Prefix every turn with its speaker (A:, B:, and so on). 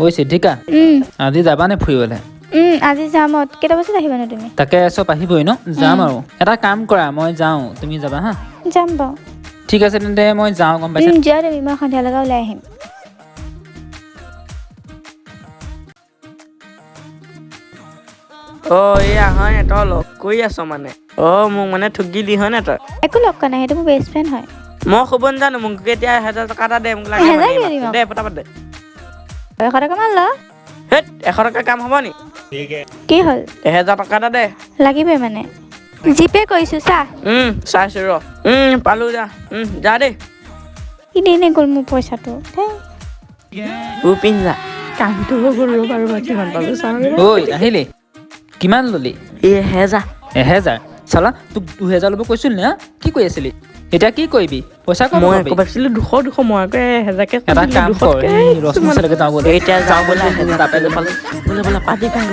A: ঐ সিদ্ধিকা আজি যাবানে ফুৰিবলৈ
B: আজি যাম কেইটা বজাত আহিবানো তুমি
A: তাকে চব আহিবই ন যাম আৰু এটা কাম কৰা মই যাওঁ তুমি যাবা হা
B: যাম বাৰু
A: ঠিক আছে তেন্তে মই যাওঁ গম পাইছা
B: যোৱা তুমি মই সন্ধিয়ালৈকে ওলাই আহিম
C: এয়া হয় নে তই লগ কৰি আছ মানে মোক মানে ঠগিলি হয় নে তই
B: একো লগ কৰা নাই সেইটো মোৰ বেষ্ট ফ্ৰেণ্ড হয়
C: মই ক'ব নাজানো মোক এতিয়া 1000 টকা এটা দে মোক লাগে
B: এহেজাৰ
C: মানে
B: কিয় দিম
C: দে পটাপট দে
B: 100 টকামান ল
C: হেট 100 টকা কাম হ'ব নি
B: কি হ'ল
C: 1000 টকা এটা দে
B: লাগিবই মানে জিপে কৰিছোঁ চা
C: চাইছো ৰ পালো যা যা দেই
B: এনেই গ'ল মোৰ পইচাটো
C: পিন্ধ যা কামটো হৈ গ'ল বাৰু কিমান পালো চাওঁ
A: ঐ আহিলি কিমান ল'লি
C: 1000
A: 1000 চালা তোক 2000 ল'ব কৈছিল নে কি কৈ আছিলি এতিয়া কি কৰিবি পইচা ক'ত
C: মই
A: পাবি
C: আকৌ ভাবিছিলো 200 মই আকৌ 1000 কে
A: এটা কাম কৰ ৰশ্মি ওচৰলৈকে যাওঁ ব'ল
C: এতিয়া যাওঁ বোলে 1000 পালে বোলে পাতি পাওঁ